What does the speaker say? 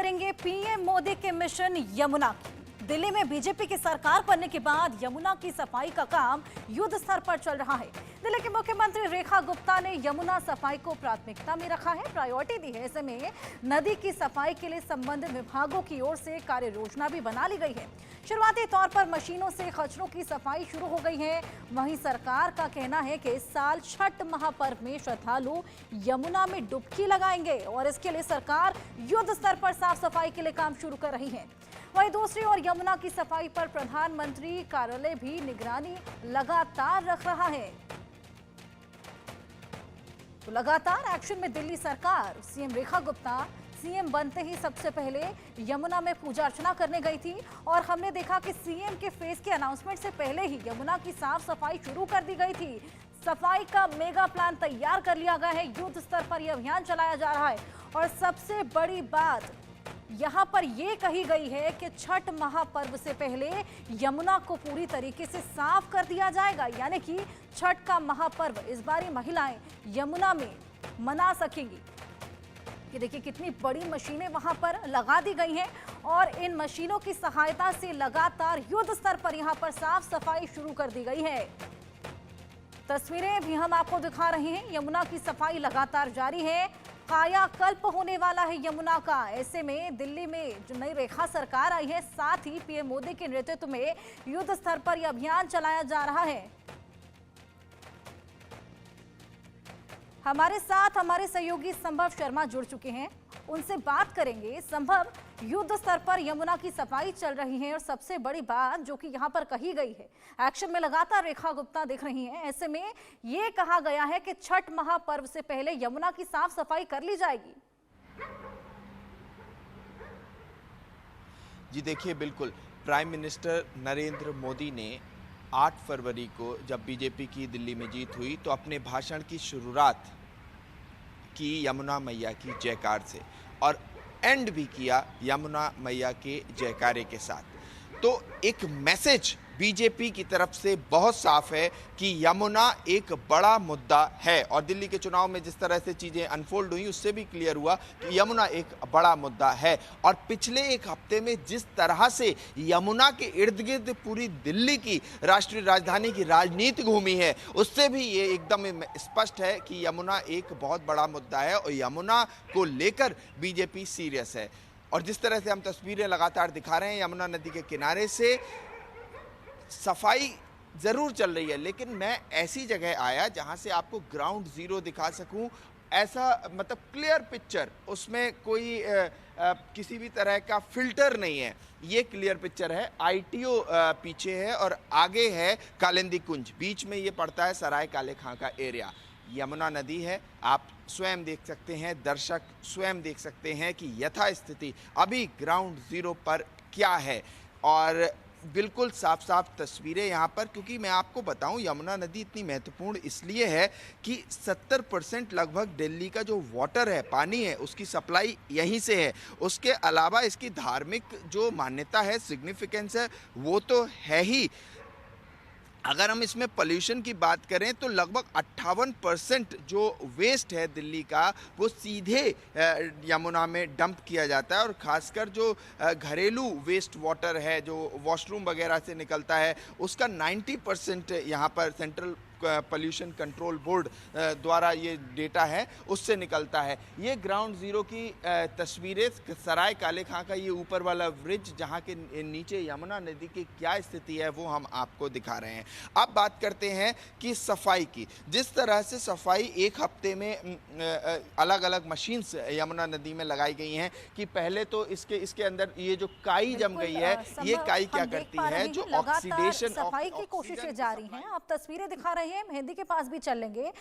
करेंगे पीएम मोदी के मिशन यमुना की। दिल्ली में बीजेपी की सरकार बनने के बाद यमुना की सफाई का काम युद्ध स्तर पर चल रहा है। दिल्ली के मुख्यमंत्री रेखा गुप्ता ने यमुना सफाई को प्राथमिकता में रखा है, प्रायोरिटी दी है। ऐसे में नदी की सफाई के लिए संबंधित विभागों की ओर से कार्य योजना भी बना ली गई है। शुरुआती तौर पर मशीनों से खच्चरों की सफाई शुरू हो गई है। वहीं सरकार का कहना है कि इस साल छठ महापर्व में श्रद्धालु यमुना में डुबकी लगाएंगे और इसके लिए सरकार युद्ध स्तर पर साफ सफाई के लिए काम शुरू कर रही है। वहीं दूसरी ओर यमुना की सफाई पर प्रधानमंत्री कार्यालय भी निगरानी लगातार रख रहा है। तो लगातार एक्शन में दिल्ली सरकार। सीएम रेखा गुप्ता सीएम बनते ही सबसे पहले यमुना में पूजा अर्चना करने गई थी और हमने देखा कि सीएम के फेस के अनाउंसमेंट से पहले ही यमुना की साफ सफाई शुरू कर दी गई थी। सफाई का मेगा प्लान तैयार कर लिया गया है। युद्ध स्तर पर यह अभियान चलाया जा रहा है और सबसे बड़ी बात यहां पर यह कही गई है कि छठ महापर्व से पहले यमुना को पूरी तरीके से साफ कर दिया जाएगा, यानी कि छठ का महापर्व इस बार महिलाएं यमुना में मना सकेंगी। ये देखिए कितनी बड़ी मशीनें वहां पर लगा दी गई हैं और इन मशीनों की सहायता से लगातार युद्ध स्तर पर यहां पर साफ सफाई शुरू कर दी गई है। तस्वीरें भी हम आपको दिखा रहे हैं। यमुना की सफाई लगातार जारी है। कायाकल्प होने वाला है यमुना का। ऐसे में दिल्ली में जो नई रेखा सरकार आई है, साथ ही पीएम मोदी के नेतृत्व में युद्ध स्तर पर यह अभियान चलाया जा रहा है। हमारे साथ हमारे सहयोगी संभव शर्मा जुड़ चुके हैं, उनसे बात करेंगे। संभव, युद्ध स्तर पर यमुना की सफाई चल रही है और सबसे बड़ी बात जो कि यहां पर कही गई है, एक्शन में लगातार रेखा गुप्ता दिख रही हैं। ऐसे में यह कहा गया है कि छठ महापर्व से पहले यमुना की साफ सफाई कर ली जाएगी। जी देखिए, बिल्कुल प्राइम मिनिस्टर नरेंद्र मोदी ने 8 फरवरी को जब बीजेपी की दिल्ली में जीत हुई तो अपने भाषण की शुरुआत की यमुना मैया की जयकार से और एंड भी किया यमुना मैया के जयकारे के साथ। तो एक मैसेज बीजेपी की तरफ से बहुत साफ है कि यमुना एक बड़ा मुद्दा है और दिल्ली के चुनाव में जिस तरह से चीज़ें अनफोल्ड हुई उससे भी क्लियर हुआ कि यमुना एक बड़ा मुद्दा है। और पिछले एक हफ्ते में जिस तरह से यमुना के इर्द गिर्द पूरी दिल्ली की राष्ट्रीय राजधानी की राजनीति घूमी है, उससे भी ये एकदम स्पष्ट है कि यमुना एक बहुत बड़ा मुद्दा है और यमुना को लेकर बीजेपी सीरियस है। और जिस तरह से हम तस्वीरें लगातार दिखा रहे हैं, यमुना नदी के किनारे से सफाई ज़रूर चल रही है, लेकिन मैं ऐसी जगह आया जहां से आपको ग्राउंड ज़ीरो दिखा सकूं। ऐसा मतलब क्लियर पिक्चर, उसमें कोई किसी भी तरह का फिल्टर नहीं है। ये क्लियर पिक्चर है। आईटीओ पीछे है और आगे है कालिंदी कुंज, बीच में ये पड़ता है सराय काले खां का एरिया। यमुना नदी है, आप स्वयं देख सकते हैं, दर्शक स्वयं देख सकते हैं कि यथा स्थिति अभी ग्राउंड ज़ीरो पर क्या है। और बिल्कुल साफ साफ तस्वीरें यहाँ पर, क्योंकि मैं आपको बताऊं यमुना नदी इतनी महत्वपूर्ण इसलिए है कि 70% लगभग दिल्ली का जो वाटर है, पानी है, उसकी सप्लाई यहीं से है। उसके अलावा इसकी धार्मिक जो मान्यता है, सिग्निफिकेंस है, वो तो है ही। अगर हम इसमें पोल्यूशन की बात करें तो लगभग 58% जो वेस्ट है दिल्ली का वो सीधे यमुना में डंप किया जाता है। और ख़ासकर जो घरेलू वेस्ट वाटर है, जो वॉशरूम वगैरह से निकलता है, उसका 90% यहाँ पर सेंट्रल पोल्यूशन कंट्रोल बोर्ड द्वारा ये डेटा है, उससे निकलता है। ये ग्राउंड ज़ीरो की तस्वीरें, सराय काले खां का ये ऊपर वाला ब्रिज जहाँ के नीचे यमुना नदी की क्या स्थिति है वो हम आपको दिखा रहे हैं। अब बात करते हैं कि सफाई की। जिस तरह से सफाई एक हफ्ते में अलग अलग मशीन्स यमुना नदी में लगाई गई हैं कि पहले तो इसके अंदर ये जो काई जम गई है, ये काई क्या करती है, जो ऑक्सीडेशन सफाई की कोशिशें जारी हैं। आप तस्वीरें दिखा रहे हैं, मेहंदी के पास भी चलेंगे।